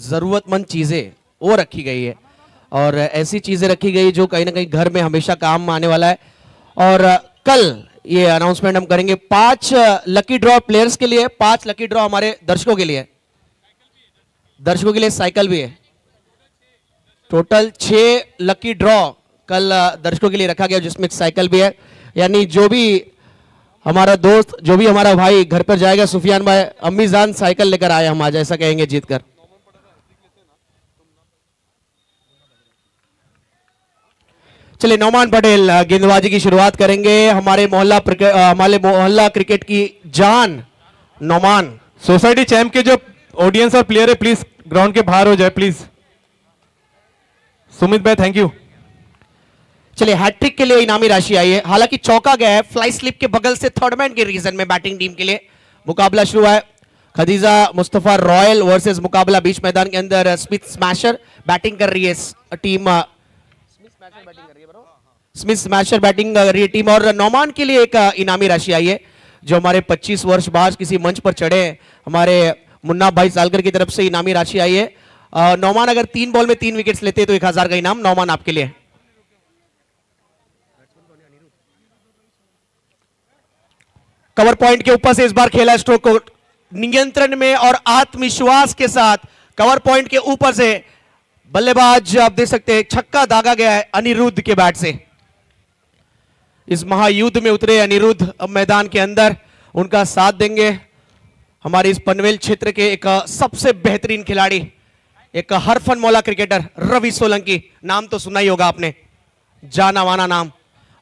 जरूरतमंद चीजें वो रखी गई है और ऐसी चीजें रखी गई जो कहीं ना कहीं घर में हमेशा काम आने वाला है। और कल ये अनाउंसमेंट हम करेंगे 5 लकी ड्रॉ प्लेयर्स के लिए, 5 लकी ड्रॉ हमारे दर्शकों के लिए, दर्शकों के लिए साइकिल भी है। टोटल 6 लकी ड्रॉ कल दर्शकों के लिए रखा गया जिसमें साइकिल भी है। यानी जो भी हमारा दोस्त, जो भी हमारा भाई घर पर जाएगा, सुफियान भाई अम्मी जान साइकिल लेकर आए हम आज, ऐसा कहेंगे जीतकर। चलिए नौमान पटेल गेंदबाजी की शुरुआत करेंगे। हमारे मोहल्ला क्रिकेट की जान नौमान। सोसाइटी चैंप के जो ऑडियंस और प्लेयर है प्लीज ग्राउंड के बाहर हो जाए प्लीज। सुमित भाई थैंक यू। चलिए हैट्रिक के लिए इनामी राशि आई है, हालांकि चौका गया है फ्लाई स्लिप के बगल से थर्ड मैन के रीजन में बैटिंग टीम के लिए। मुकाबला शुरू है, खदीजा मुस्तफा रॉयल वर्सेस मुकाबला बीच मैदान के अंदर स्मिथ स्मैशर बैटिंग कर रही है टीम। स्मिथ स्मैशर बैटिंग कर रही है टीम। और नौमान के लिए एक इनामी राशि आई है जो हमारे 25 वर्ष बाद किसी मंच पर चढ़े हमारे मुन्ना भाई सालकर की तरफ से इनामी राशि आई है। नौमान अगर 3 बॉल में 3 विकेट्स लेते तो 1000 का इनाम नौमान आपके लिए। कवर पॉइंट के ऊपर से इस बार खेला स्ट्रोक को नियंत्रण में और आत्मविश्वास के साथ कवर पॉइंट के ऊपर से बल्लेबाज आप देख सकते हैं छक्का दागा गया है अनिरुद्ध के बैट से। इस महायुद्ध में उतरे अनिरुद्ध अब मैदान के अंदर, उनका साथ देंगे हमारे इस पनवेल क्षेत्र के एक सबसे बेहतरीन खिलाड़ी, एक हरफन मौला क्रिकेटर रवि सोलंकी। नाम तो सुना ही होगा आपने, जाना माना नाम।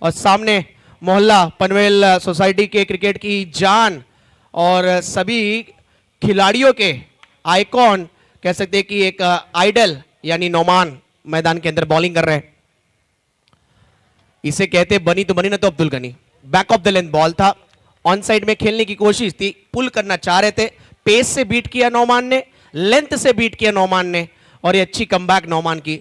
और सामने मोहल्ला पनवेल सोसाइटी के क्रिकेट की जान और सभी खिलाड़ियों के आइकॉन कह सकते हैं कि एक आइडल यानी नौमान मैदान के अंदर बॉलिंग कर रहे हैं। इसे कहते बनी तो बनी ना तो Abdul Gani. Back of the length ball था, ऑन साइड में खेलने की कोशिश थी, पुल करना चाह रहे थे, पेस से बीट किया नौमान ने, लेंथ से बीट किया नौमान ने और ये अच्छी कमबैक नौमान की।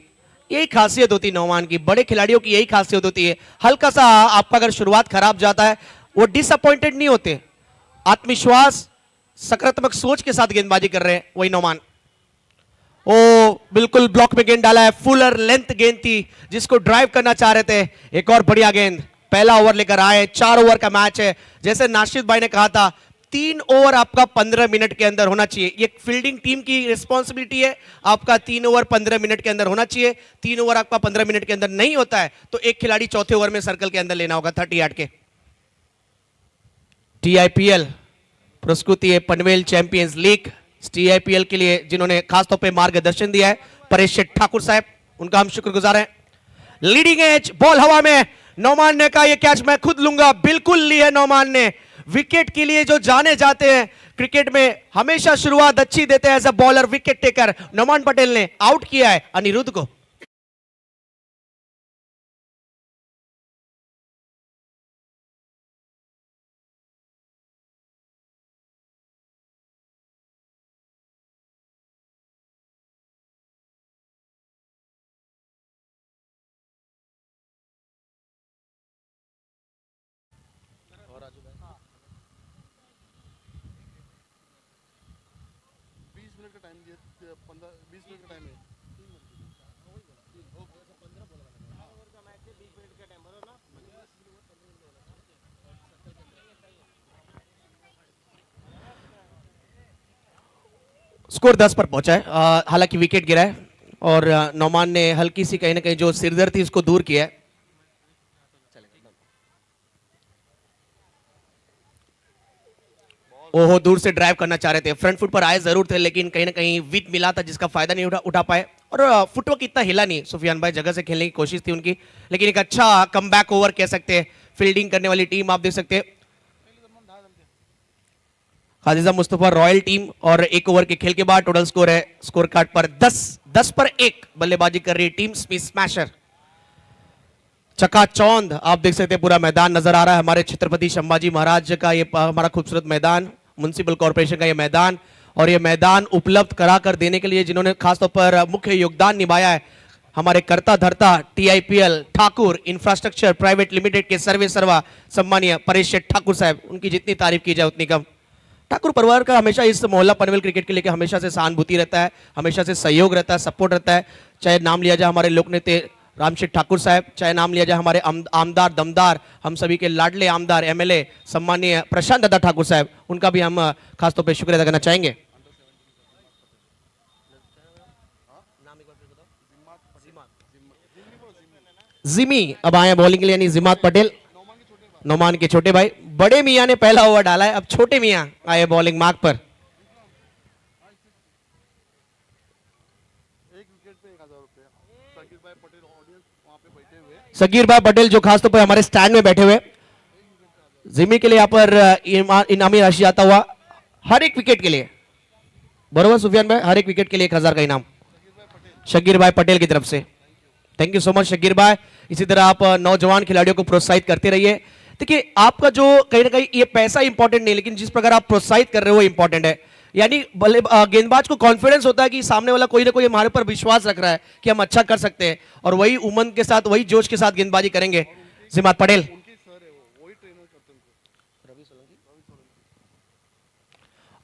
यही खासियत होती है नौमान की, बड़े खिलाड़ियों की यही खासियत होती है। हल्का सा आपका अगर शुरुआत खराब जाता है वो डिसअपॉइंटेड नहीं होते, आत्मविश्वास सकारात्मक सोच के साथ गेंदबाजी कर रहे हैं वही नौमान। ओ बिल्कुल ब्लॉक में गेंद डाला है, फुलर लेंथ गेंद थी जिसको ड्राइव करना चाह रहे थे। एक और बढ़िया गेंद, पहला ओवर लेकर आए, 4 ओवर का मैच है। जैसे नाशिद भाई ने कहा था 3 ओवर आपका 15 मिनट के अंदर होना चाहिए। ये फील्डिंग टीम की रिस्पॉन्सिबिलिटी है, आपका 3 ओवर 15 मिनट के अंदर होना चाहिए। 3 ओवर आपका 15 मिनट के अंदर नहीं होता है तो एक खिलाड़ी चौथे ओवर में सर्कल के अंदर लेना होगा 38 के। टीआईपीएल प्रस्तुति है पनवेल चैंपियंस लीग। टीआईपीएल के लिए जिन्होंने खासतौर पे मार्गदर्शन दिया है परेश ठाकुर साहब, उनका हम शुक्रगुजार हैं। लीडिंग एज बॉल हवा में, नौमान ने कहा यह कैच मैं खुद लूंगा, बिल्कुल ली है नौमान ने। विकेट के लिए जो जाने जाते हैं क्रिकेट में, हमेशा शुरुआत अच्छी देते हैं as a bowler, wicket taker Nauman Patel ने आउट किया है अनिरुद्ध को। स्कोर 10 पर पहुंचा है, हालांकि विकेट गिरा है और नौमान ने हल्की सी कहीं ना कहीं जो सिरदर्द थी उसको दूर किया है। ओहो दूर से ड्राइव करना चाह रहे थे, फ्रंट फुट पर आए जरूर थे लेकिन कहीं ना कहीं विद मिला था जिसका फायदा नहीं उठा पाए। और फुटवर्क इतना हिला नहीं, सुफियान भाई जगह से खेलने की कोशिश थी उनकी, लेकिन एक अच्छा कमबैक ओवर कह सकते हैं। फील्डिंग करने वाली टीम आप देख सकते हैं खादिजा मुस्तफा रॉयल टीम। और 1 ओवर के खेल के बाद टोटल स्कोर है स्कोर कार्ड पर 10 पर 1 बल्लेबाजी कर रही है टीम स्मिथ स्मैशर। चकाचौंध आप देख सकते हैं पूरा मैदान नजर आ रहा है, हमारे छत्रपति संभाजी महाराज का ये हमारा खूबसूरत मैदान, म्युनिसिपल कॉर्पोरेशन का ये मैदान। और ये मैदान उपलब्ध करा कर देने के लिए जिन्होंने खासतौर पर मुख्य योगदान निभाया है हमारे कर्ता धर्ता टीआईपीएल ठाकुर इंफ्रास्ट्रक्चर प्राइवेट लिमिटेड के सर्वे सर्वा सम्मानीय परेश ठाकुर साहब, उनकी जितनी तारीफ की जाए उतनी कम। ठाकुर परिवार का हमेशा इस मोहल्ला पनवेल क्रिकेट के लेके हमेशा से सहानुभूति रहता है, हमेशा से सहयोग रहता है, सपोर्ट रहता है। चाहे नाम लिया जाए हमारे लोक नेता रामशेठ ठाकुर साहब, चाहे नाम लिया जाए हमारे आमदार दमदार, हम सभी के लाडले आमदार एमएलए सम्मानीय प्रशांत दादा ठाकुर साहब, उनका भी हम खासतौर पर शुक्रिया अदा करना चाहेंगे। जिमी अब आए बॉलिंग के लिए, यानी जिमात पटेल, नोमान के छोटे भाई। बड़े मियां ने पहला ओवर डाला है, अब छोटे मियां आए बॉलिंग मार्क पर। सगीर भाई पटेल जो खासतौर पर हमारे स्टैंड में बैठे हुए, जिमी के लिए यहाँ पर इनामी राशि आता हुआ हर एक विकेट के लिए, बरोबर सुफियान भाई, हर एक विकेट के लिए 1000 का इनाम शकीर भाई पटेल की तरफ से। Thank you so much Shakir भाई। इसी तरह आप नौजवान खिलाड़ियों को प्रोत्साहित करते रहिए। देखिए आपका जो कहीं ना कहीं ये पैसा इंपॉर्टेंट नहीं, लेकिन जिस प्रकार आप प्रोत्साहित कर रहे हो वो इंपॉर्टेंट है। यानी गेंदबाज को कॉन्फिडेंस होता है कि सामने वाला कोई ना कोई हमारे पर विश्वास रख रहा है कि हम अच्छा कर सकते हैं, और वही उमंग के साथ, वही जोश के साथ गेंदबाजी करेंगे। जिमात पटेल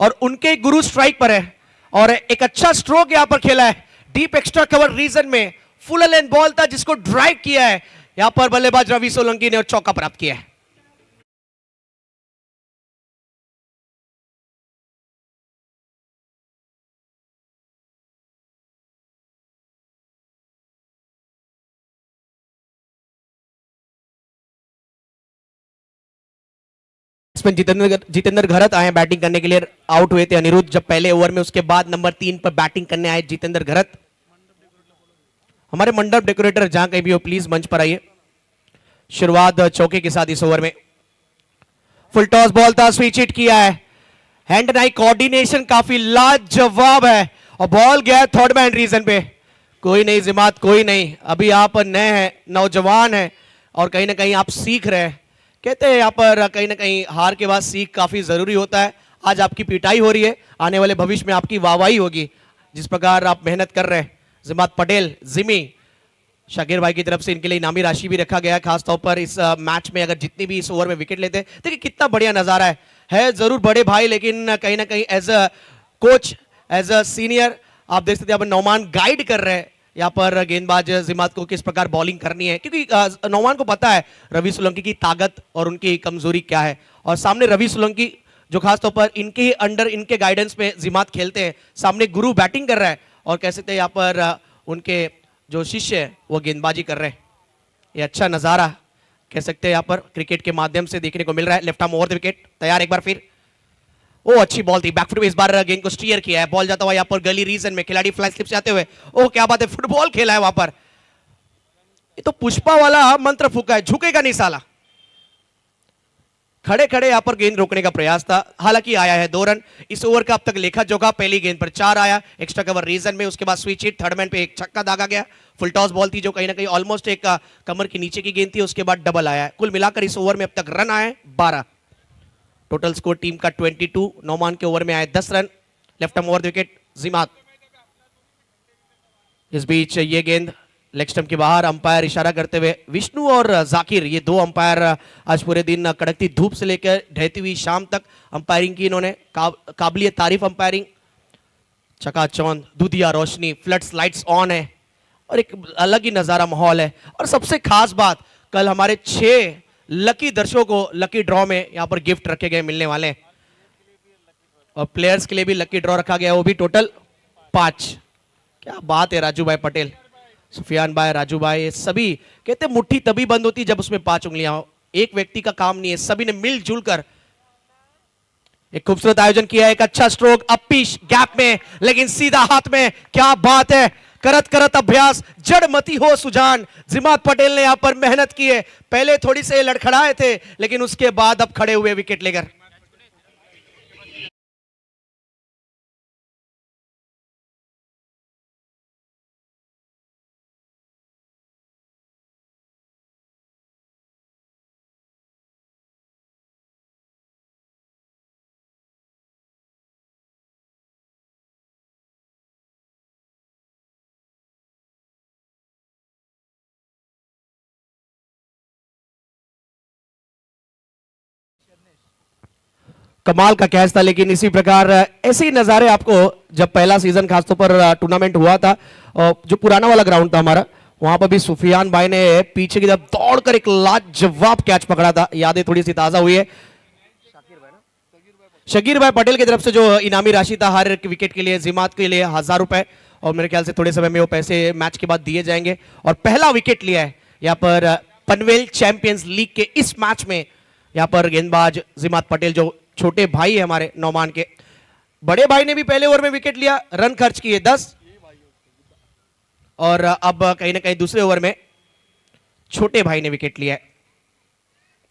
और उनके गुरु स्ट्राइक पर है, और एक अच्छा स्ट्रोक यहां पर खेला है डीप एक्स्ट्रा कवर रीजन में। फुल लेंथ बॉल था जिसको ड्राइव किया है यहां पर बल्लेबाज रवि सोलंकी ने, और चौका प्राप्त किया है। इसमें जितेंद्र घरत आए बैटिंग करने के लिए, आउट हुए थे अनिरुद्ध जब पहले ओवर में, उसके बाद नंबर 3 पर बैटिंग करने आए जितेंद्र घरत। हमारे मंडप डेकोरेटर जहां कहीं भी हो प्लीज मंच पर आइए। शुरुआत चौके के साथ इस ओवर में। फुल टॉस बॉल था, स्विच हिट किया है, हैंड एंड आई कोऑर्डिनेशन काफी लाजवाब है, और बॉल गया थर्ड मैन रीजन पे। कोई नहीं जिमात, कोई नहीं, अभी आप नए हैं, नौजवान हैं, और कहीं ना कहीं आप सीख रहे हैं। कहते हैं यहाँ पर कहीं ना कहीं हार के बाद सीख काफी जरूरी होता है। आज आपकी पिटाई हो रही है, आने वाले भविष्य में आपकी वाहवाही होगी जिस प्रकार आप मेहनत कर रहे हैं। जिमात पटेल, जिमी, शाकिर भाई की तरफ से इनके लिए इनामी राशि भी रखा गया है, खासतौर पर इस मैच में अगर जितनी भी इस ओवर में विकेट लेते हैं। देखिए कितना बढ़िया नजारा है जरूर बड़े भाई, लेकिन कहीं ना कहीं as a coach, as a senior आप देख सकते हैं यहाँ पर नौमान गाइड कर रहे हैं यहाँ पर गेंदबाज जिमात को किस प्रकार बॉलिंग करनी है, क्योंकि नौमान को पता है रवि सोलंकी की ताकत और उनकी कमजोरी क्या है। और सामने रवि सोलंकी जो खासतौर पर इनके ही अंडर, इनके गाइडेंस में जिमात खेलते हैं, सामने गुरु बैटिंग कर रहा है, और कह सकते हैं यहाँ पर उनके जो शिष्य है वो गेंदबाजी कर रहे हैं। ये अच्छा नजारा कह सकते हैं यहाँ पर क्रिकेट के माध्यम से देखने को मिल रहा है। Left arm over the wicket, तैयार एक बार फिर। ओ अच्छी बॉल थी, बैकफुट में इस बार गेंद को स्टीयर किया है, बॉल जाता हुआ यहाँ पर गली रीजन में, खिलाड़ी फ्लाई स्लिप से आते हुए, ओ क्या बात है, फुटबॉल खेला है वहां पर। ये तो पुष्पा वाला मंत्र फूका है, झुकेगा नहीं साला। खड़े खड़े यहां पर गेंद रोकने का प्रयास था, हालांकि आया है 2 रन। इस ओवर का अब तक लेखा जोखा, पहली गेंद पर 4 आया एक्स्ट्रा कवर रीजन में, उसके बाद स्विच हिट, थर्ड मैन पे एक छक्का दागा गया। फुल टॉस बॉल थी जो कहीं ना कहीं ऑलमोस्ट एक कमर के नीचे की गेंद थी, उसके बाद डबल आया है। कुल मिलाकर इस ओवर में अब तक रन आए 12, टोटल स्कोर टीम का 22। नौमान के ओवर में आए 10 run. Left arm over wicket जिमात। इस बीच ये गेंद लेग स्टंप के बाहर, अंपायर इशारा करते हुए, विष्णु और जाकिर ये 2 अंपायर आज पूरे दिन कड़कती धूप से लेकर ढहती हुई शाम तक अंपायरिंग की इन्होंने, काबिलियत तारीफ अंपायरिंग। चकाचौंध, दूधिया रोशनी, फ्लड्स लाइट्स ऑन है, और एक अलग ही नजारा माहौल है। और सबसे खास बात, कल हमारे 6 लकी दर्शकों को लकी ड्रॉ में यहाँ पर गिफ्ट रखे गए मिलने वाले हैं, और प्लेयर्स के लिए भी लकी ड्रॉ रखा गया, वो भी टोटल 5। क्या बात है राजू भाई पटेल, सुफियान भाई, राजू भाई, ये सभी कहते मुट्ठी तभी बंद होती जब उसमें 5 उंगलियां हो। एक व्यक्ति का काम नहीं है, सभी ने मिलजुल कर एक खूबसूरत आयोजन किया है। एक अच्छा स्ट्रोक अपीश गैप में, लेकिन सीधा हाथ में, क्या बात है। करत करत अभ्यास जड़मती हो सुजान, जिमात पटेल ने यहां पर मेहनत की है। पहले थोड़ी से लड़खड़ाए थे, लेकिन उसके बाद अब खड़े हुए विकेट लेकर। कमाल का कैच था। लेकिन इसी प्रकार ऐसे ही नजारे आपको जब पहला सीजन खासतौर पर टूर्नामेंट हुआ था, जो पुराना वाला ग्राउंड था हमारा, वहां पर भी सुफियान भाई ने पीछे की तरफ दौड़कर एक लाजवाब कैच पकड़ा था। यादें थोड़ी सी ताजा हुई है। शकीर भाई पटेल की तरफ से जो इनामी राशि था हर विकेट के लिए, जिमात के लिए 1000 रुपए, और मेरे ख्याल से थोड़े समय में वो पैसे मैच के बाद दिए जाएंगे। और पहला विकेट लिया है यहाँ पर पनवेल चैंपियंस लीग के इस मैच में। यहाँ पर गेंदबाज जिमात पटेल जो छोटे भाई है हमारे नौमान के, बड़े भाई ने भी पहले ओवर में विकेट लिया, रन खर्च किए 10, और अब कहीं ना कहीं दूसरे ओवर में छोटे भाई ने विकेट लिया है।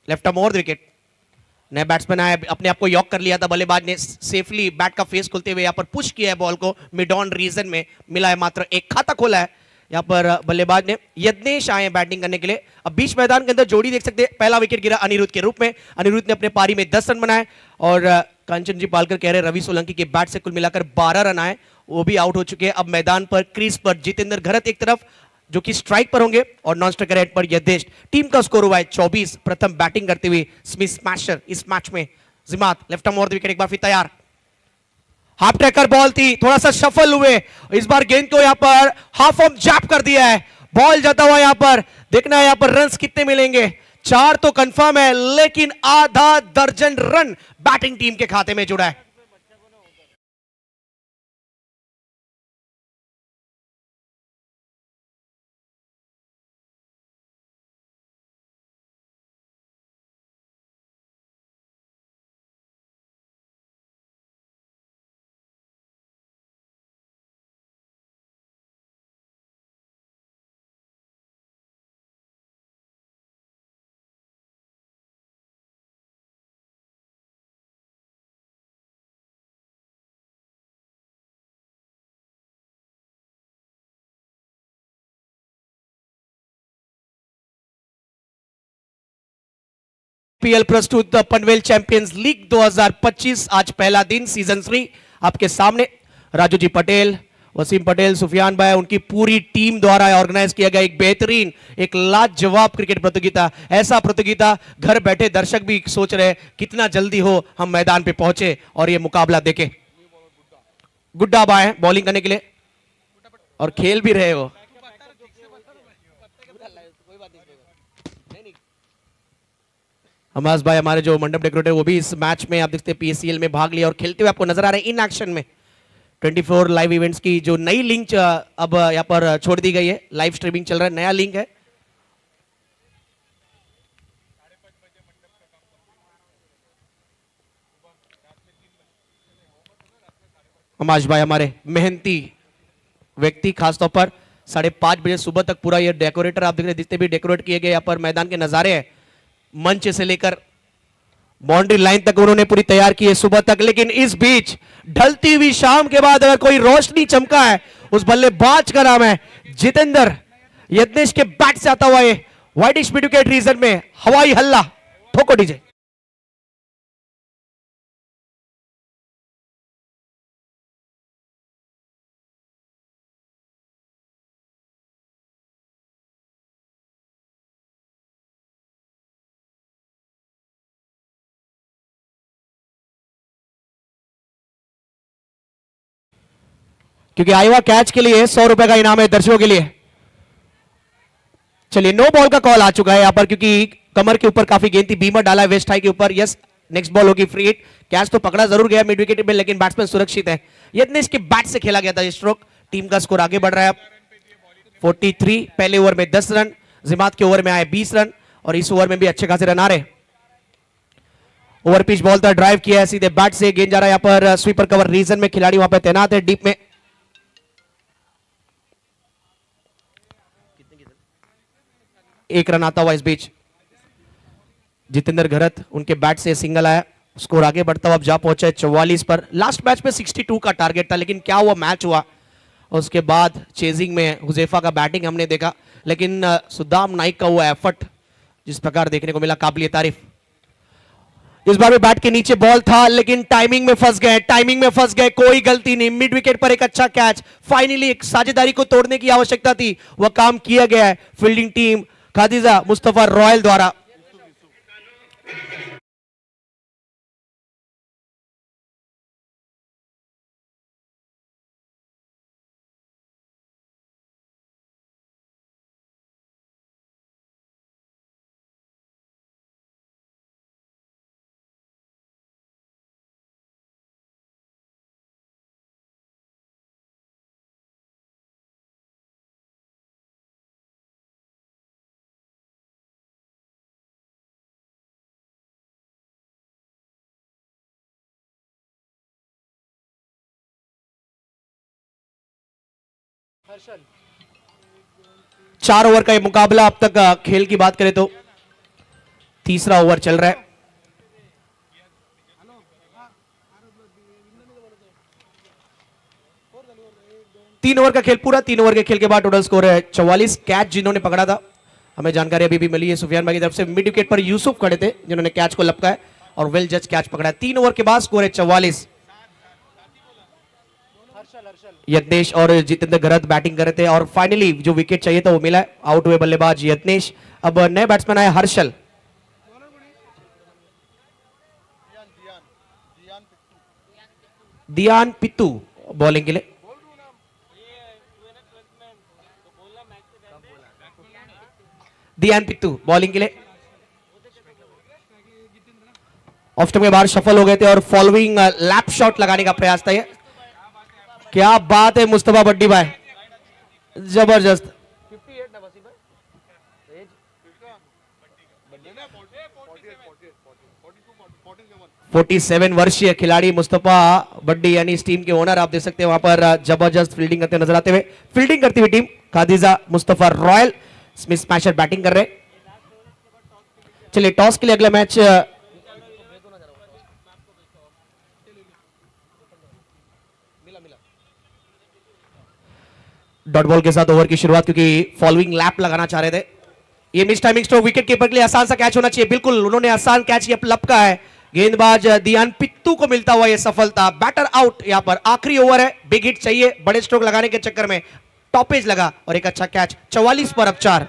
लेफ्ट आर्म ओवर विकेट, नए बैट्समैन आए, अपने आप को यॉक कर लिया था बल्लेबाज ने, सेफली बैट का फेस खोलते हुए यहाँ पर पुश किया है बॉल को मिड ऑन रीजन में, मिला है मात्र एक, खाता खोला है यहाँ पर बल्लेबाज ने। यज्ञेश आए बैटिंग करने के लिए। अब बीच मैदान के अंदर जोड़ी देख सकते हैं, पहला विकेट गिरा अनिरुद्ध के रूप में। अनिरुद्ध ने अपने पारी में 10 रन बनाए, और कंचन जी पालकर कह रहे रवि सोलंकी के बैट से कुल मिलाकर 12 रन आए, वो भी आउट हो चुके हैं। अब मैदान पर क्रीज पर जितेंद्र घरत एक तरफ जो कि स्ट्राइक पर होंगे, और नॉन स्ट्राइकर एंड पर यदेश। टीम का स्कोर हुआ है 24। प्रथम बैटिंग करते हुए स्मिथ स्मैशर इस मैच में जिमात। लेफ्ट आर्म ओवर विकेट एक बार फिर तैयार, हाफ ट्रैकर बॉल थी, थोड़ा सा सफल हुए, इस बार गेंद को यहां पर हाफ ऑफ जैप कर दिया है, बॉल जाता हुआ यहां पर। देखना है यहां पर रन्स कितने मिलेंगे, 4 तो कंफर्म है, लेकिन आधा दर्जन रन बैटिंग टीम के खाते में जुड़ा है। पीएल प्रस्तुत पनवेल चैंपियंस लीग 2025, आज पहला दिन, सीजन 3 आपके सामने। राजू जी पटेल, वसीम पटेल, सुफियान भाई, उनकी पूरी टीम द्वारा ऑर्गेनाइज किया गया एक बेहतरीन, एक लाजवाब क्रिकेट प्रतियोगिता। ऐसा प्रतियोगिता घर बैठे दर्शक भी सोच रहे कितना जल्दी हो हम मैदान पे पहुंचे और ये मुकाबला देखें। गुड्डा आए हैं बॉलिंग करने के लिए, और खेल भी रहे हो। हमास भाई हमारे जो मंडप डेकोरेटर, वो भी इस मैच में आप देखते हैं पीएससीएल में भाग लिया और खेलते हुए आपको नजर आ रहे हैं इन एक्शन में। 24 लाइव इवेंट्स की जो नई लिंक अब यहां पर छोड़ दी गई है, लाइव स्ट्रीमिंग चल रहा है, नया लिंक है। हमाश भाई हमारे मेहनती व्यक्ति, खासतौर पर 5:30 बजे सुबह तक पूरा ये डेकोरेटर आप देख रहे हैं, जितने भी डेकोरेट किए गए यहाँ पर मैदान के नजारे हैं, मंच से लेकर बाउंड्री लाइन तक उन्होंने पूरी तैयार की है सुबह तक। लेकिन इस बीच ढलती हुई शाम के बाद अगर कोई रोशनी चमका है, उस बल्लेबाज का नाम है जितेंद्र। यज्ञेश के बैट से आता हुआ है वाइडिश मिड विकेट रीजन में, हवाई हल्ला, ठोको डीजे। क्योंकि आईवा कैच के लिए 100 रुपए का इनाम है दर्शकों के लिए। चलिए, नो बॉल का कॉल आ चुका है यहां पर, क्योंकि कमर के ऊपर काफी गेंद थी, बीमर डाला है वेस्ट हाई के ऊपर। यस, नेक्स्ट बॉल होगी फ्री हिट। कैच तो पकड़ा जरूर गया मिड विकेट में, लेकिन बैट्समैन सुरक्षित है। यदि इसके बैट से खेला गया था स्ट्रोक। टीम का स्कोर आगे बढ़ रहा है अब 43। पहले ओवर में 10 रन, जिमात के ओवर में आए 20 रन, और इस ओवर में भी अच्छे खासे रन आ रहे। ओवर पिच बॉल था, ड्राइव किया है सीधे बैट से, गेंद जा रहा है यहां पर स्वीपर कवर रीजन में, खिलाड़ी वहां पर तैनात है डीप में। एक रन आता हुआ इस बीच जितेंद्र घरत, उनके बैट से सिंगल आया, स्कोर आगे बढ़ता हुआ अब जा पहुंचा है 44 पर। लास्ट मैच में 62 का टारगेट था, लेकिन क्या हुआ, मैच हुआ, उसके बाद चेजिंग में हुजैफा का बैटिंग हमने देखा, लेकिन सुदाम नाइक का हुआ एफर्ट जिस प्रकार देखने को मिला, काबिल तारीफ। इस बार भी बैट के नीचे बॉल था, लेकिन टाइमिंग में फंस गए, टाइमिंग में फंस गए, कोई गलती नहीं, मिड विकेट पर एक अच्छा कैच। फाइनली एक साझेदारी को तोड़ने की आवश्यकता थी, वह काम किया गया है fielding team Khadija Mustafa royal द्वारा। 4 ओवर का ये मुकाबला अब तक खेल की बात करें तो तीसरा ओवर चल रहा है। तीन ओवर का खेल पूरा। 3 ओवर के खेल के बाद टोटल स्कोर है 44। कैच जिन्होंने पकड़ा था, हमें जानकारी अभी भी मिली है सुफियान भाई की तरफ से, मिड विकेट पर यूसुफ खड़े थे जिन्होंने कैच को लपका है और वेल जज कैच पकड़ा है। 3 ओवर के बाद स्कोर है 44। यज्ञेश और जितेंद्र गरत बैटिंग कर रहे थे और फाइनली जो विकेट चाहिए था वो मिला है। आउट हुए बल्लेबाज यज्ञेश। अब नए बैट्समैन आए हर्षल। दियान पित्तू बॉलिंग के लिए। दियान पित्तू बॉलिंग के लिए। ऑफ स्टंप के बाहर शफल हो गए थे और फॉलोइंग लैप शॉट लगाने का प्रयास था ये। क्या बात है मुस्तफा बड्डी भाई, जबरदस्त। 47 वर्षीय खिलाड़ी मुस्तफा बड्डी यानी इस टीम के ओनर, आप देख सकते हैं वहां पर जबरदस्त फील्डिंग करते नजर आते हुए। फील्डिंग करती हुई team Khadija Mustafa royal Smith smasher batting कर रहे। चलिए टॉस के लिए अगला मैच डॉट बॉल के साथ ओवर की शुरुआत, क्योंकि फॉलोइंग लैप लगाना चाह रहे थे। ये miss timing stroke wicket keeper के लिए आसान सा कैच होना चाहिए। बिल्कुल उन्होंने आसान कैच ये लपका है। गेंदबाज दियान पित्तू को मिलता हुआ ये सफलता। Batter out. यहां पर आखिरी ओवर है, बिग हिट चाहिए बड़े स्ट्रोक लगाने के चक्कर में। टॉपेज लगा और एक अच्छा कैच। 44 पर अब 4।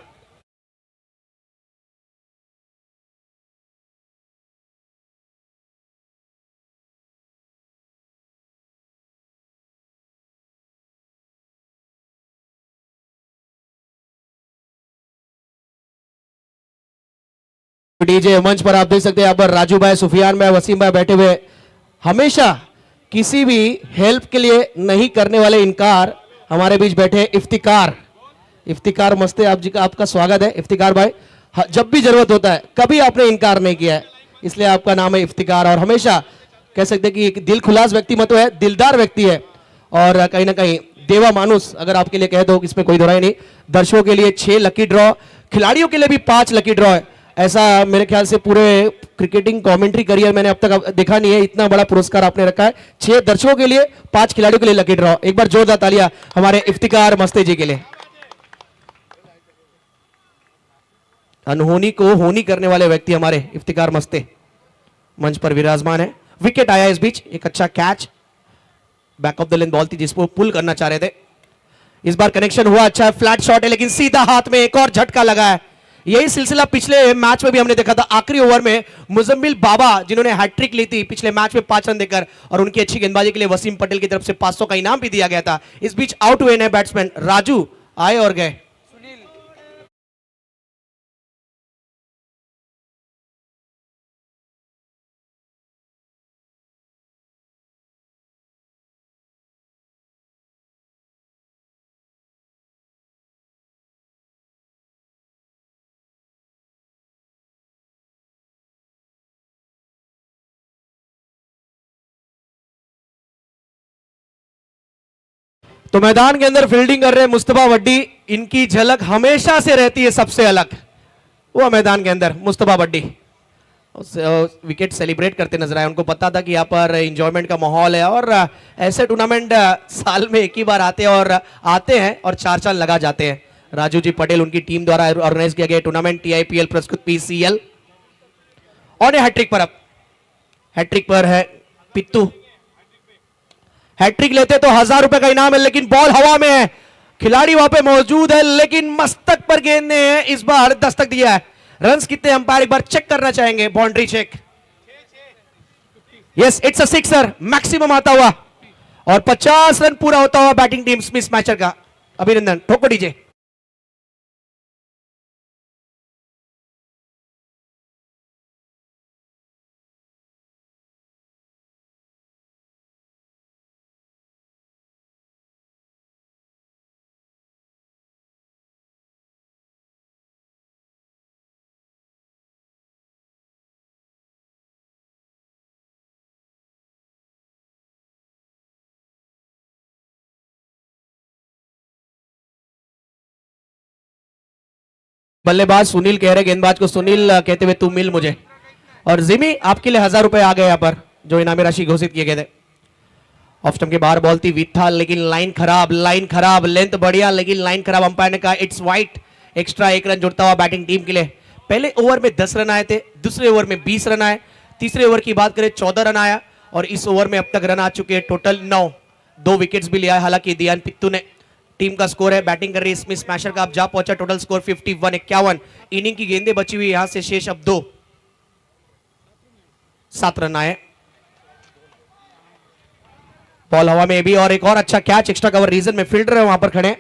डीजे मंच पर आप देख सकते हैं यहाँ पर राजू भाई, सुफियान भाई, वसीम भाई बैठे हुए। हमेशा किसी भी हेल्प के लिए नहीं करने वाले इनकार हमारे बीच बैठे इफ्तिकार। इफ्तिकार मस्ते आप जी का आपका स्वागत है इफ्तिकार भाई। जब भी जरूरत होता है कभी आपने इनकार नहीं किया है, इसलिए आपका नाम है इफ्तिकार। और हमेशा कह सकते हैं कि एक दिल खुलास व्यक्तिमत्व है, दिलदार व्यक्ति है और कहीं ना कहीं देवा मानुस अगर आपके लिए कह दो, इसमें कोई दोहराई नहीं। दर्शकों के लिए 6 लकी ड्रॉ, खिलाड़ियों के लिए भी 5 लकी ड्रॉ है। ऐसा मेरे ख्याल से पूरे क्रिकेटिंग कमेंट्री करियर मैंने अब तक देखा नहीं है, इतना बड़ा पुरस्कार आपने रखा है। 6 दर्शकों के लिए, 5 खिलाड़ियों के लिए लकी ड्रॉ। एक बार जोरदार तालियां हमारे इफ्तिकार मस्ते जी के लिए। अनहोनी को होनी करने वाले व्यक्ति हमारे इफ्तिकार मस्ते मंच पर विराजमान है। विकेट आया इस बीच, एक अच्छा catch back of the length ball थी जिसको पुल करना चाह रहे थे। इस बार कनेक्शन हुआ, अच्छा फ्लैट शॉट है लेकिन सीधा हाथ में एक और झटका लगा है। यही सिलसिला पिछले मैच में भी हमने देखा था। आखिरी ओवर में मुजम्मिल बाबा जिन्होंने हैट्रिक ली थी पिछले मैच में 5 रन देकर, और उनकी अच्छी गेंदबाजी के लिए वसीम पटेल की तरफ से 500 का इनाम भी दिया गया था। इस बीच आउट हुए नए बैट्समैन राजू आए और गए। तो मैदान के अंदर फील्डिंग कर रहे हैं मुस्तफा बड्डी। इनकी झलक हमेशा से रहती है सबसे अलग, वो मैदान के अंदर मुस्तफा बड्डी विकेट सेलिब्रेट करते नजर आए। उनको पता था कि यहाँ पर इंजॉयमेंट का माहौल है और ऐसे टूर्नामेंट साल में एक ही बार आते हैं और 4 चांद लगा जाते हैं। राजू जी पटेल उनकी टीम द्वारा ऑर्गेनाइज किया गया टूर्नामेंट, टीआईपीएल प्रस्तुत पीसीएल। और हैट्रिक पर, अब हैट्रिक पर है पित्तू। हैट्रिक लेते तो 1000 रुपए का इनाम है, लेकिन बॉल हवा में है, खिलाड़ी वहां पे मौजूद है लेकिन मस्तक पर गेंद ने इस बार दस्तक दिया है। रन्स कितने अंपायर एक बार चेक करना चाहेंगे, boundary check. Yes it's a sixer, maximum आता हुआ और 50 रन पूरा होता हुआ बैटिंग टीम स्मिथ मैचर का। अभिनंदन, ठोको डीजे। बल्लेबाज सुनील कह रहे गेंदबाज को सुनील कहते हुए तू मिल मुझे। और जिमी आपके लिए 1000 रुपए आ गए यहाँ पर जो इनामी राशि घोषित किए गए थे। ऑफ स्टंप के बाहर बॉल थी विथा, लेकिन लाइन खराब, लेंथ बढ़िया लेकिन लाइन खराब। अंपायर ने कहा इट्स वाइट। एक्स्ट्रा 1 रन जुड़ता हुआ बैटिंग टीम के लिए। पहले ओवर में 10 रन आए थे, दूसरे ओवर में 20 रन आए, तीसरे ओवर की बात करें 14 रन आया और इस ओवर में अब तक रन आ चुके हैं टोटल 9। 2 विकेट्स भी लिया है हालांकि दियान पित्तू ने। टीम का स्कोर है, बैटिंग कर रही है स्मिथ स्मैशर का, अब जा पहुंचा टोटल स्कोर 51-51। इनिंग की गेंदें बची हुई यहां से शेष अब 2। 7 रन आए। बॉल हवा में भी और एक और अच्छा कैच एक्स्ट्रा कवर रीजन में फील्डर है वहां पर खड़े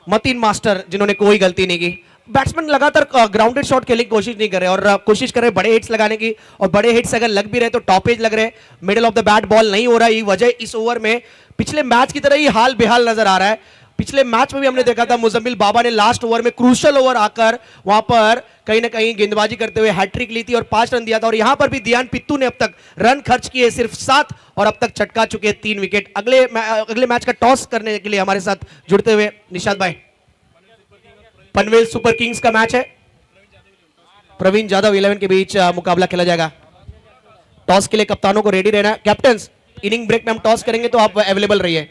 मतीन मास्टर जिन्होंने कोई गलती नहीं की। बैट्समैन लगातार ग्राउंडेड शॉट खेलने की कोशिश नहीं कर रहे और कोशिश कर रहे बड़े हिट्स लगाने की, और बड़े हिट्स अगर लग भी रहे तो टॉप एज लग रहे, middle of the bat ball नहीं हो रहा। ये वजह इस ओवर में पिछले मैच की तरह ही हाल बेहाल नजर आ रहा है। पिछले मैच में भी हमने देखा था मुजम्मिल बाबा ने लास्ट ओवर में क्रूशल ओवर आकर वहां पर कहीं ना कहीं गेंदबाजी करते हुए हैट्रिक ली थी और 5 रन दिया था। और यहां पर भी दियान पित्तू ने अब तक रन खर्च किए सिर्फ 7 और अब तक चटका चुके 3 विकेट। अगले मैच का टॉस करने के लिए हमारे साथ जुड़ते हुए निशाद भाई, पनवेल सुपर किंग्स का मैच है, प्रवीण जाधव 11 के बीच मुकाबला खेला जाएगा। टॉस के लिए कप्तानों को रेडी रहना। कैप्टन, इनिंग ब्रेक में हम टॉस करेंगे तो आप अवेलेबल रहिए।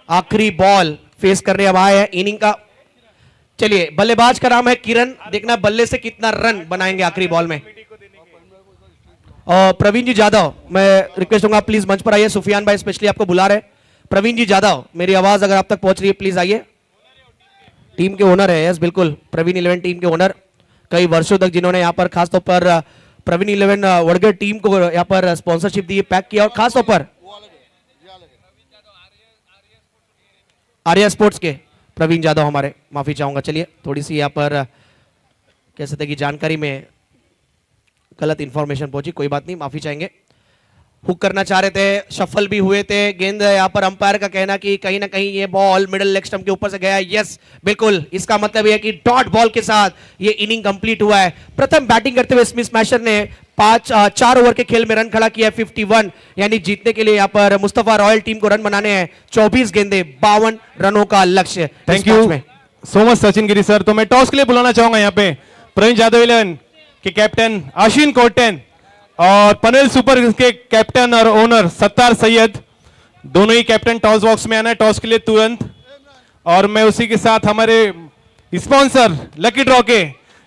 आखिरी बॉल फेस करने अब आए हैं इनिंग का। चलिए, बल्लेबाज का नाम है किरण, देखना बल्ले से कितना रन बनाएंगे आखिरी बॉल में। और प्रवीण जी जाधव, मैं रिक्वेस्ट दूंगा प्लीज मंच पर आइए। सुफियान भाई स्पेशली आपको बुला रहे। प्रवीण जी जाधव, मेरी आवाज अगर आप तक पहुंच रही है प्लीज आइए। टीम के ओनर है, यस बिल्कुल, प्रवीण 11 टीम के ओनर, कई वर्षों तक जिन्होंने यहाँ पर खासतौर पर प्रवीण 11 वड़गड़ टीम को यहाँ पर स्पॉन्सरशिप दी, पैक किया, और खासतौर पर आर्या स्पोर्ट्स के प्रवीण जाधव हमारे, माफी चाहूंगा। चलिए, थोड़ी सी यहाँ पर कह सकते कि जानकारी में गलत इंफॉर्मेशन पहुंची, कोई बात नहीं, माफी चाहेंगे। हुक करना चाह रहे थे, शफल भी हुए थे गेंद। यहाँ पर अंपायर का कहना कि कहीं ना कहीं ये बॉल मिडिल लेग स्टंप के ऊपर से गया है। यस बिल्कुल, इसका मतलब यह कि डॉट बॉल के साथ ये इनिंग कंप्लीट हुआ है। प्रथम बैटिंग करते हुए स्मिथ स्मैशर ने 4 ओवर के खेल में रन खड़ा किया है 51, यानी जीतने के लिए यहाँ पर मुस्तफा रॉयल टीम को रन बनाने हैं 24 गेंदे 52 रनों का लक्ष्य। Thank you so much Sachin Giri sir. तो मैं टॉस के लिए बुलाना चाहूंगा यहाँ पे प्रवीण जाधव 11 के कैप्टन अश्विन कोटेन और पनवेल सुपर के कैप्टन और ओनर सत्तार सैयद, दोनों ही कैप्टन टॉस बॉक्स में आना है टॉस के लिए तुरंत। और मैं उसी के साथ हमारे स्पॉन्सर लकी ड्रॉ के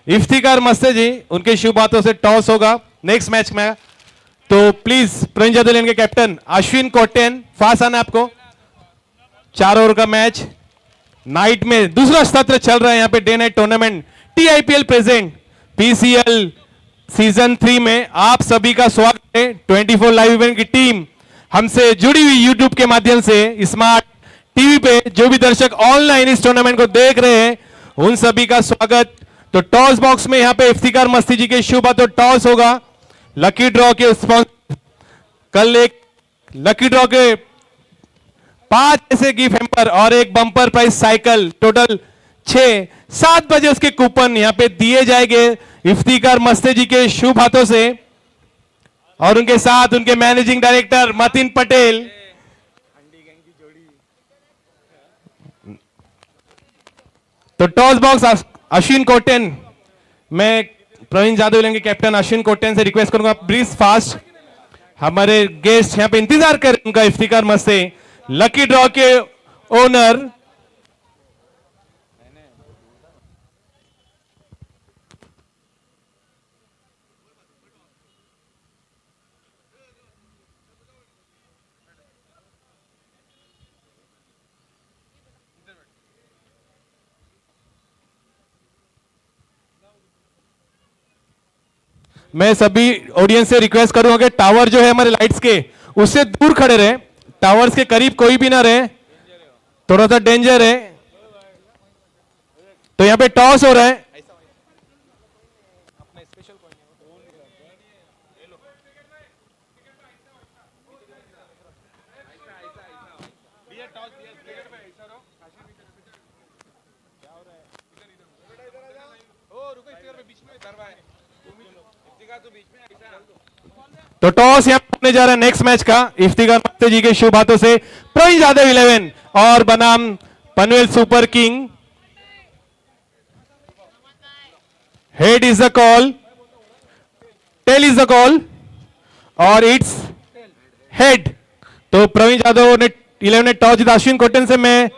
इफ्तिकार मस्ते जी, उनके शुभ बातों से टॉस होगा नेक्स्ट मैच में। तो प्लीज प्रवीण जाधव के कैप्टन अश्विन कोटेन, फास्ट आना आपको। 4 ओवर का मैच, नाइट में दूसरा सत्र चल रहा है यहाँ पे, day night tournament TIPL present PCL season 3 में आप सभी का स्वागत है। 24 लाइव इवेंट की टीम हमसे जुड़ी हुई यूट्यूब के माध्यम से, स्मार्ट टीवी पे जो भी दर्शक ऑनलाइन इस टूर्नामेंट को देख रहे हैं उन सभी का स्वागत। तो टॉस बॉक्स में यहाँ पे इफ्तिकार मस्ती जी के शुभ तो टॉस होगा। लकी ड्रॉ के कल एक लकी ड्रॉ के 5 ऐसे गिफ्ट हैम्पर और एक बम्पर प्राइस साइकिल, टोटल 6-7 बजे उसके कूपन यहाँ पे दिए जाएंगे इफ्तिकार मस्ते जी के शुभ हाथों से, और उनके साथ उनके मैनेजिंग डायरेक्टर मतीन पटेल। तो टॉस बॉक्स अश्विन कोटेन, मैं प्रवीण जाधव के कैप्टन अश्विन कोटेन से रिक्वेस्ट करूंगा प्लीज फास्ट, हमारे गेस्ट यहाँ पे इंतजार करें उनका। इफ्तिकार मस्ते लकी ड्रॉ के ओनर, मैं सभी ऑडियंस से रिक्वेस्ट करूंगा कि टावर जो है हमारे लाइट्स के उससे दूर खड़े रहे, टावर्स के करीब कोई भी ना रहे, थोड़ा सा डेंजर है। तो यहां पे टॉस हो रहा है। तो टॉस यहां होने जा रहा है नेक्स्ट मैच का इफ्तिकार मस्ते जी के शुभ हाथों से प्रवीण जाधव 11 और बनाम Panvel super king head is the call, tail is the call और इट्स हेड। तो प्रवीण यादव ने 11 ने टॉस जीता। अश्विन कोटेन से मैं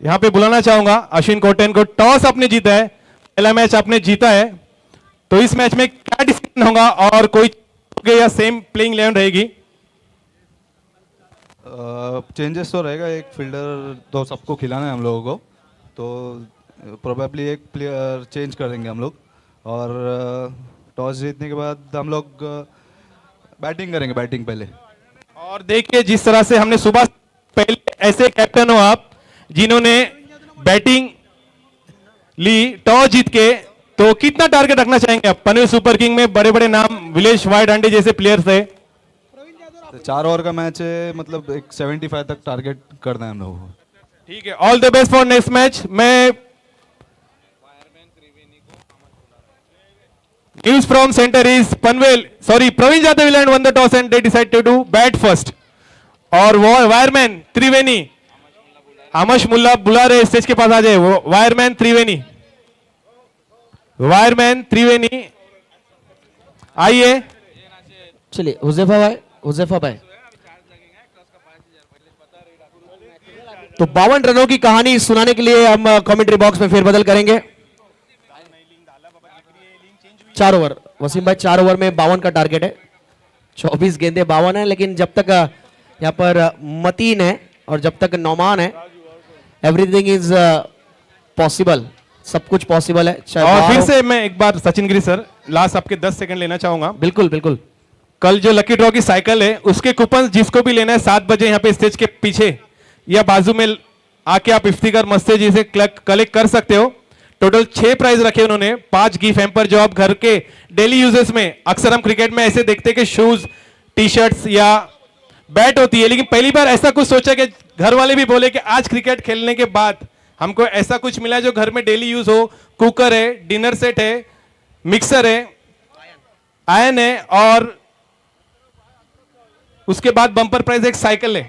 यहां पे बुलाना चाहूंगा अश्विन कोटेन को। टॉस आपने जीता है, पहला मैच आपने जीता है, तो इस मैच में क्या डिसीजन होगा और कोई या सेम प्लेइंग 11 रहेगी? चेंजेस तो रहेगा, एक फील्डर तो सबको खिलाना है हम लोगों को, तो प्रोबेबली एक प्लेयर चेंज कर देंगे हम लोग। और टॉस जीतने के बाद हम लोग बैटिंग करेंगे, बैटिंग पहले। और देखिए जिस तरह से हमने सुबह पहले ऐसे कैप्टन हो आप जिन्होंने बैटिंग ली टॉस जीत के, तो कितना टारगेट रखना चाहेंगे आप? पनवेल सुपर किंग में बड़े बड़े नाम विलेश वाइट अंडे जैसे प्लेयर्स है। 4 ओवर का मैच है, मतलब एक 75 तक टारगेट करना है हम लोगों को। ठीक है, all the best for next match. मैं news from centre is Panvel, sorry Praveen Yadav will won the toss and they decide to do bat first. और वो वायरमैन त्रिवेणी, आमश मुल्ला बुला रहे स्टेज के पास आ जाए। वो वायरमैन त्रिवेणी, वायरमैन त्रिवेणी आइए। चलिए हुजैफा भाई तो 52 रनों की कहानी सुनाने के लिए हम कमेंट्री बॉक्स में फेरबदल करेंगे। 4 ओवर वसीम भाई, 4 ओवर में 52 का टारगेट है। 24 गेंदे 52 है, लेकिन जब तक यहाँ पर मतीन है और जब तक नौमान है, एवरीथिंग इज पॉसिबल, सब कुछ पॉसिबल है। और फिर से मैं एक बार सचिन गिरी सर लास्ट आपके 10 सेकंड लेना चाहूंगा। बिल्कुल बिल्कुल। कल जो लकी ड्रॉ की साइकिल है उसके कूपन जिसको भी लेना है 7 बजे यहाँ पे स्टेज के पीछे या बाजू में आके आप इफ्तिकार मस्ते जी से कलेक्ट कर सकते हो। टोटल 6 प्राइज रखे उन्होंने, 5 गिफ्ट हैम्पर जो आप घर के डेली यूजेस में, अक्सर हम क्रिकेट में ऐसे देखते हैं कि शूज, टी शर्ट्स या बैट होती है, लेकिन पहली बार ऐसा कुछ सोचा कि घर वाले भी बोले कि आज क्रिकेट खेलने के बाद हमको ऐसा कुछ मिला जो घर में डेली यूज हो। कुकर है, डिनर सेट है, मिक्सर है, आयन है और उसके बाद बम्पर प्राइज एक साइकिल है।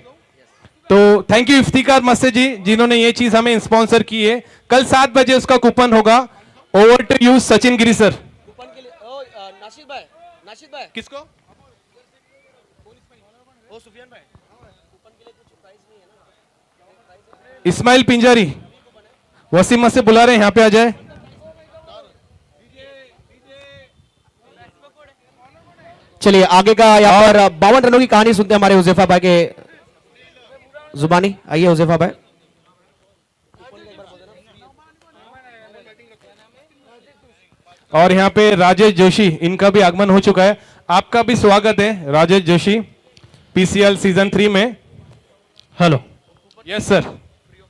तो थैंक यू इफ्तिकार मस्ते जी जिन्होंने ये चीज हमें स्पॉन्सर की है। कल 7 बजे उसका कूपन होगा। Over to you Sachin Giri sir. Coupon के लिए नाशिद भाई किसको? सुफियान भाई, कूपन के लिए कुछ प्राइस नहीं है ना? इस्माइल पिंजारी वसीम से बुला रहे हैं, यहाँ पे आ जाए। चलिए आगे का यहाँ पर 52 रनों की कहानी सुनते हैं हमारे हुजैफा भाई के जुबानी। आइए हुजैफा भाई। और यहाँ पे राजेश जोशी, इनका भी आगमन हो चुका है। आपका भी स्वागत है राजेश जोशी पीसीएल सीजन 3 में। हेलो। Yes sir.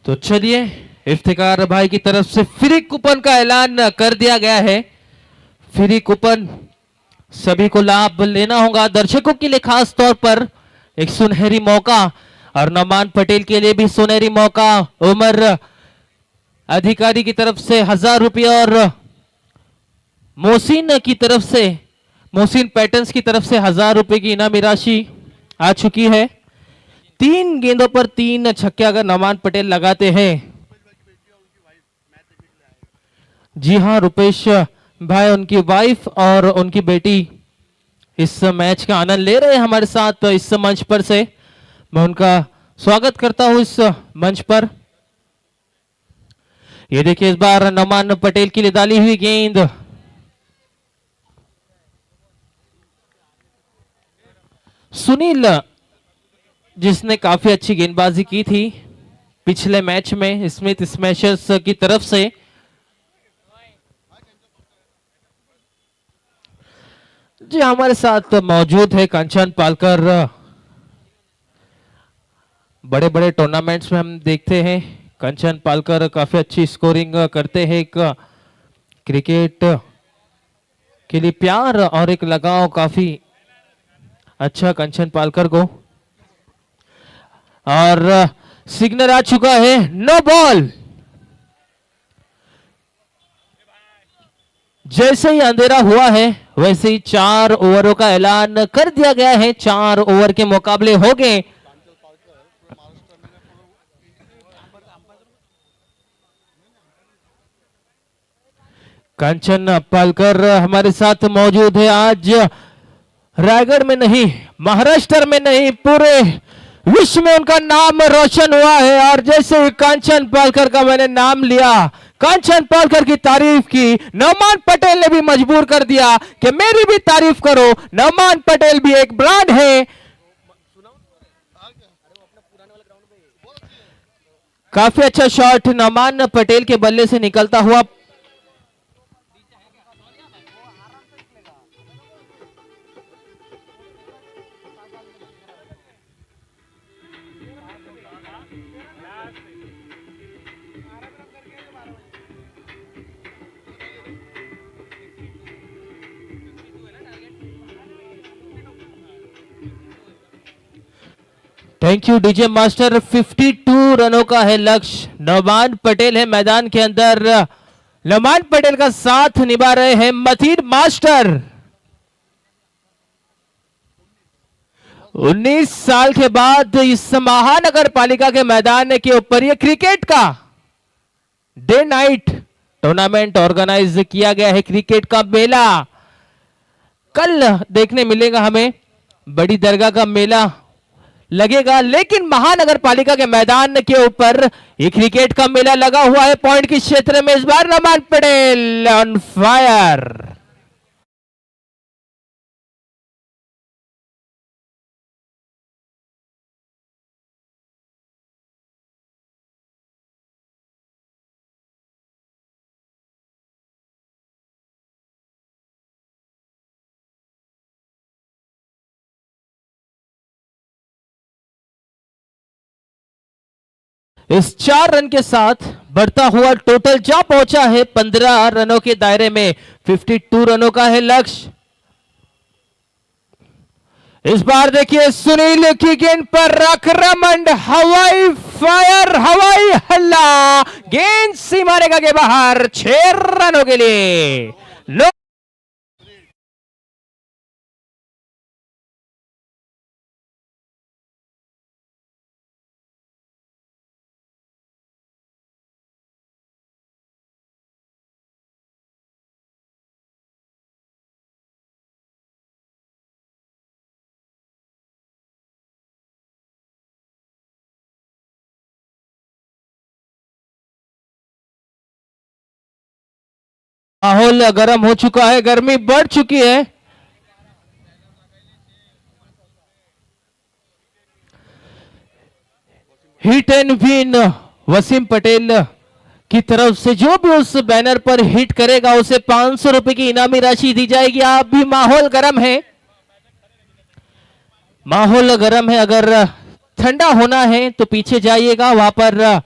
तो चलिए इफ्तिकार भाई की तरफ से फ्री कूपन का ऐलान कर दिया गया है। फ्री कूपन सभी को लाभ लेना होगा। दर्शकों के लिए खास तौर पर एक सुनहरी मौका और नौमान पटेल के लिए भी सुनहरी मौका। उमर अधिकारी की तरफ से 1000 रुपये और मोहसिन की तरफ से, मोहसिन पैटर्न्स की तरफ से 1000 रुपये की इनामी राशि आ चुकी है। 3 गेंदों पर 3 छक्के अगर नौमान पटेल लगाते हैं, जी हां, रुपेश भाई, उनकी वाइफ और उनकी बेटी इस मैच का आनंद ले रहे हैं हमारे साथ इस मंच पर से। मैं उनका स्वागत करता हूं इस मंच पर। ये देखिए इस बार नौमान पटेल की लिए डाली हुई गेंद, सुनील जिसने काफी अच्छी गेंदबाजी की थी पिछले मैच में स्मिथ स्मैशर्स की तरफ से। जी हमारे साथ मौजूद है कंचन पालकर। बड़े बड़े टूर्नामेंट्स में हम देखते हैं कंचन पालकर काफी अच्छी स्कोरिंग करते हैं। एक क्रिकेट के लिए प्यार और एक लगाव काफी अच्छा कंचन पालकर को। और सिग्नल आ चुका है, नो बॉल। जैसे ही अंधेरा हुआ है वैसे ही 4 ओवरों का ऐलान कर दिया गया है। 4 ओवर के मुकाबले हो गए। कांचन पालकर हमारे साथ मौजूद है। आज रायगढ़ में नहीं, महाराष्ट्र में नहीं, पूरे विश्व में उनका नाम रोशन हुआ है। और जैसे ही कांचन पालकर का मैंने नाम लिया, कांचन पालकर की तारीफ की, नौमान पटेल ने भी मजबूर कर दिया कि मेरी भी तारीफ करो। नौमान पटेल भी एक ब्रांड है। काफी अच्छा शॉट नौमान पटेल के बल्ले से निकलता हुआ। Thank you DJ master. 52 रनों का है लक्ष्य। नौमान पटेल है मैदान के अंदर। नौमान पटेल का साथ निभा रहे हैं मतीन मास्टर। 19 साल के बाद इस महानगर पालिका के मैदान के ऊपर ये क्रिकेट का डे नाइट टूर्नामेंट ऑर्गेनाइज किया गया है। क्रिकेट का मेला कल देखने मिलेगा हमें। बड़ी दरगाह का मेला लगेगा, लेकिन महानगर पालिका के मैदान के ऊपर ये क्रिकेट का मेला लगा हुआ है। पॉइंट के क्षेत्र में इस बार नौमान पटेल ऑन फायर। इस 4 रन के साथ बढ़ता हुआ टोटल जा पहुंचा है 15 रनों के दायरे में। 52 रनों का है लक्ष्य। इस बार देखिए सुनील की गेंद पर आक्रमण, हवाई फायर, हवाई हल्ला, गेंद सीमा रेखा के बाहर 6 रनों के लिए। माहौल गर्म हो चुका है, गर्मी बढ़ चुकी है। Hit and win Waseem Patel की तरफ से जो भी उस बैनर पर हिट करेगा उसे 500 रुपए की इनामी राशि दी जाएगी। आप भी माहौल गर्म है, माहौल गर्म है। अगर ठंडा होना है तो पीछे जाइएगा, वहां पर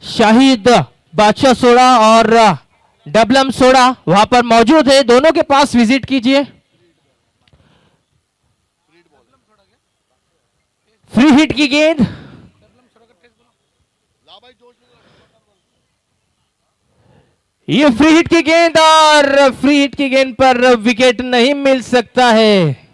शाहिद बादशाह सोडा और डबलम सोडा वहां पर मौजूद है, दोनों के पास विजिट कीजिए। फ्री हिट की गेंद, ये फ्री हिट की गेंद और फ्री हिट की गेंद पर विकेट नहीं मिल सकता है।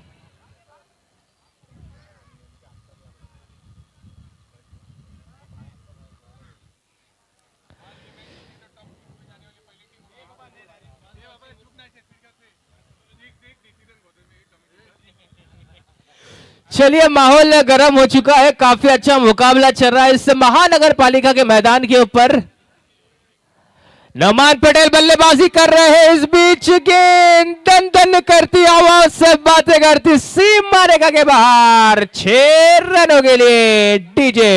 चलिए माहौल गर्म हो चुका है, काफी अच्छा मुकाबला चल रहा है इस महानगर पालिका के मैदान के ऊपर। नौमान पटेल बल्लेबाजी कर रहे हैं, इस बीच गेंद दन दन करती आवाज से बातें करती सीमा रेखा के बाहर 6 रनों के लिए डीजे।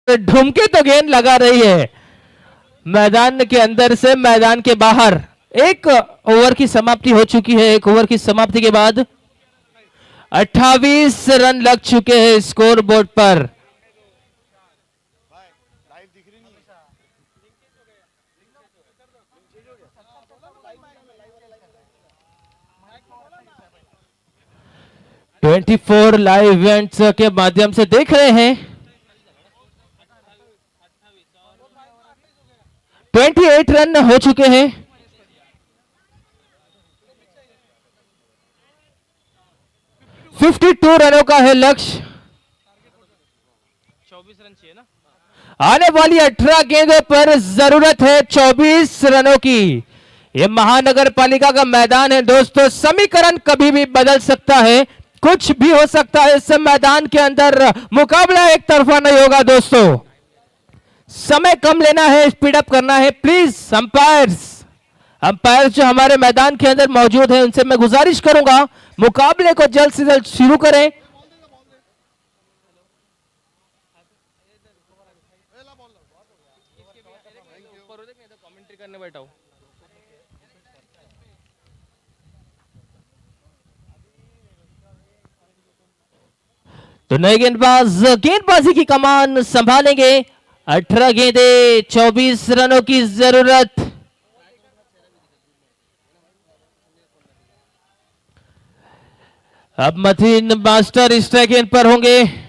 ढुमके तो गेंद लगा रही है मैदान के अंदर से मैदान के बाहर। एक ओवर की समाप्ति हो चुकी है। एक ओवर की समाप्ति के बाद 28 रन लग चुके हैं स्कोर बोर्ड पर। 24 लाइव इवेंट्स के माध्यम से देख रहे हैं। 28 रन हो चुके हैं। $52 रनों का है लक्ष्य। 24 रन चाहिए ना। आने वाली 18 गेंदों पर जरूरत है 24 रनों की। यह महानगर पालिका का मैदान है दोस्तों, समीकरण कभी भी बदल सकता है, कुछ भी हो सकता है इस मैदान के अंदर। मुकाबला एक तरफा नहीं होगा दोस्तों, समय कम लेना है, स्पीड अप करना है। प्लीज अंपायर्स जो हमारे मैदान के अंदर मौजूद है उनसे मैं गुजारिश करूंगा मुकाबले को जल्द से जल्द शुरू करें। करने बैठा हूं। तो नए गेंदबाज गेंदबाजी की कमान संभालेंगे। 18 गेंदे 24 रनों की जरूरत। अब मथीन मास्टर स्ट्राइक गेंद पर होंगे।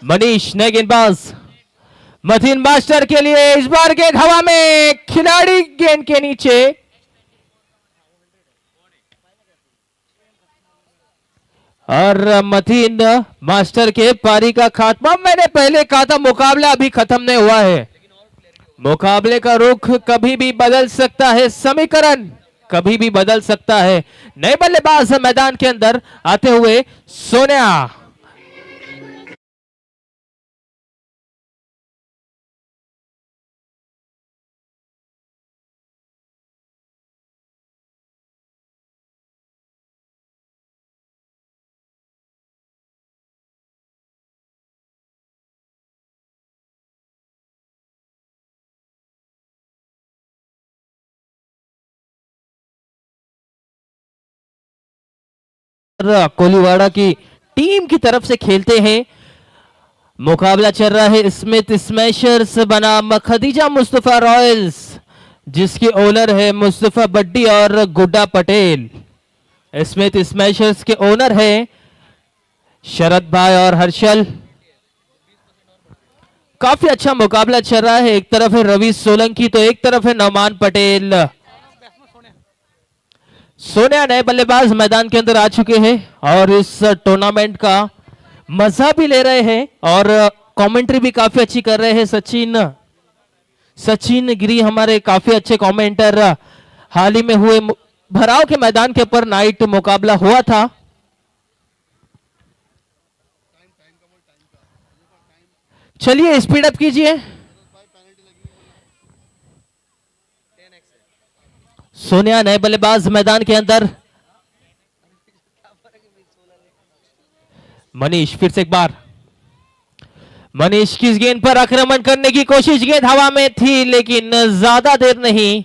मनीष नए गेंदबाज मथीन मास्टर के लिए। इस बार गेंद हवा में, खिलाड़ी गेंद के नीचे। और मथीन मास्टर के पारी का खात्मा। मैंने पहले कहा था मुकाबला अभी खत्म नहीं हुआ है, मुकाबले का रुख कभी भी बदल सकता है, समीकरण कभी भी बदल सकता है। नए बल्लेबाज मैदान के अंदर आते हुए सोनिया। कोलीवाड़ा की टीम की तरफ से खेलते हैं। मुकाबला चल रहा है स्मिथ स्मैशर्स बनाम खदीजा मुस्तफा रॉयल्स, जिसके ओनर है मुस्तफा बड्डी और गुड्डा पटेल। स्मिथ स्मैशर्स के ओनर है शरद भाई और हर्षल। काफी अच्छा मुकाबला चल रहा है। एक तरफ है रवि सोलंकी तो एक तरफ है नौमान पटेल। सोनिया नए बल्लेबाज मैदान के अंदर आ चुके हैं और इस टूर्नामेंट का मजा भी ले रहे हैं और कमेंट्री भी काफी अच्छी कर रहे हैं। सचिन गिरी हमारे काफी अच्छे कमेंटर। हाल ही में हुए भराव के मैदान के ऊपर नाइट मुकाबला हुआ था। चलिए स्पीड अप कीजिए। सोनिया नए बल्लेबाज मैदान के अंदर। मनीष फिर से एक बार। मनीष किस गेंद पर आक्रमण करने की कोशिश, गेंद हवा में थी लेकिन ज्यादा देर नहीं,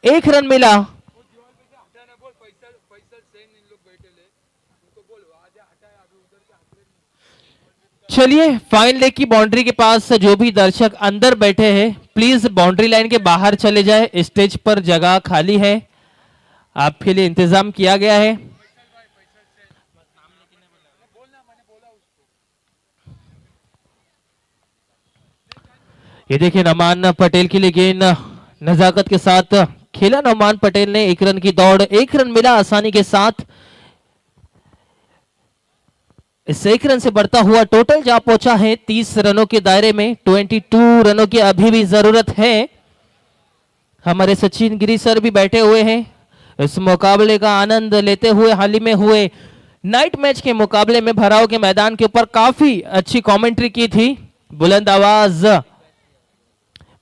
1 रन मिला। चलिए फाइन लेग की बाउंड्री के पास जो भी दर्शक अंदर बैठे हैं प्लीज बाउंड्री लाइन के बाहर चले जाए, स्टेज पर जगह खाली है, आपके लिए इंतजाम किया गया है। ये देखिए नौमान पटेल के लिए गेंद नजाकत के साथ खेला। नौमान पटेल ने 1 रन की दौड़, 1 रन मिला आसानी के साथ। इस 1 रन से बढ़ता हुआ टोटल जा पहुंचा है 30 रनों के दायरे में। 22 रनों की अभी भी जरूरत है। हमारे सचिन गिरी सर भी बैठे हुए हैं, इस मुकाबले का आनंद लेते हुए। हाल ही में हुए नाइट मैच के मुकाबले में भराव के मैदान के ऊपर काफी अच्छी कमेंट्री की थी। बुलंद आवाज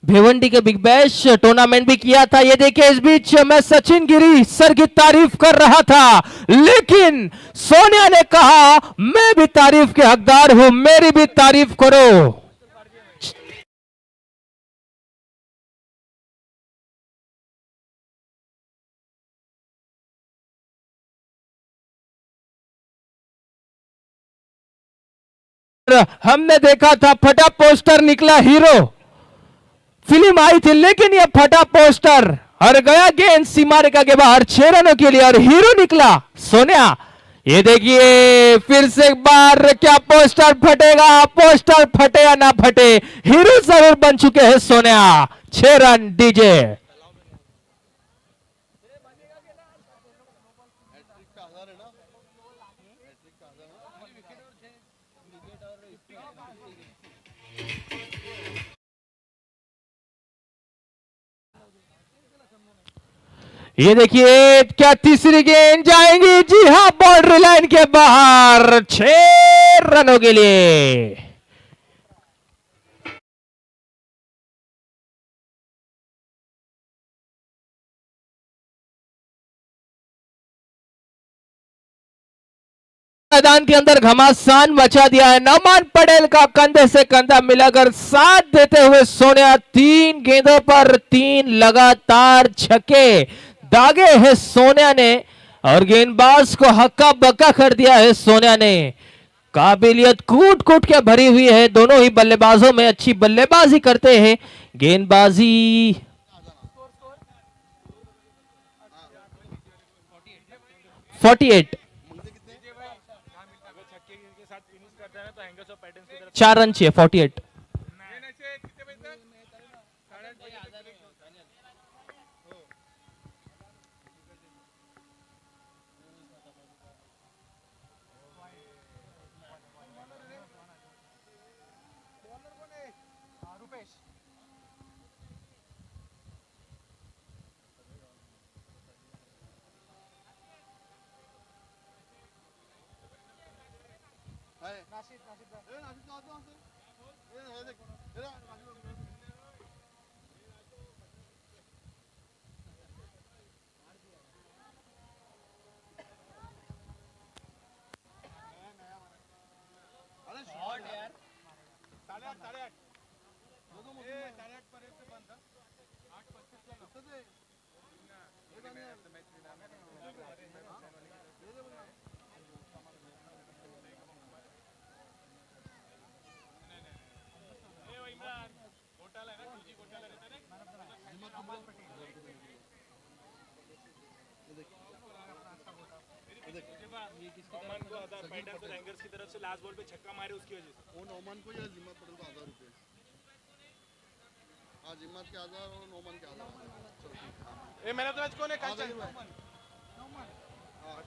भिवंडी के बिग बैश टूर्नामेंट भी किया था। ये देखिए इस बीच मैं सचिन गिरी सर की तारीफ कर रहा था लेकिन सोनिया ने कहा मैं भी तारीफ के हकदार हूं, मेरी भी तारीफ करो। हमने देखा था फटा पोस्टर निकला हीरो, फिल्म आई थी लेकिन ये फटा पोस्टर और गया गेंद सीमा रेखा के बाहर 6 रनों के लिए और हीरो निकला सोनिया। ये देखिए फिर से एक बार क्या पोस्टर फटेगा, पोस्टर फटे या ना फटे, हीरो जरूर बन चुके हैं सोनिया। 6 run DJ. ये देखिए क्या तीसरी गेंद जाएंगी, जी हां बाउंड्री लाइन के बाहर 6 रनों के लिए। मैदान के अंदर घमासान मचा दिया है। नौमान पटेल का कंधे से कंधा मिलाकर साथ देते हुए सोनिया 3 गेंदों पर 3 लगातार छक्के दागे है सोनिया ने और गेंदबाज को हक्का बक्का कर दिया है सोनिया ने। काबिलियत कूट कूट के भरी हुई है, दोनों ही बल्लेबाजों में अच्छी बल्लेबाजी करते हैं। गेंदबाजी 48 4 रन चाहिए 48। एंगर्स की तरफ से लास्ट बॉल पे छक्का मारे उसकी वजह से वो नौमान को या जिम्मत पटेल को 1000 रुपए। हाँ जिम्मत के 1000 और नौमान के 1000। चलो मैंने तो मैच कौन है?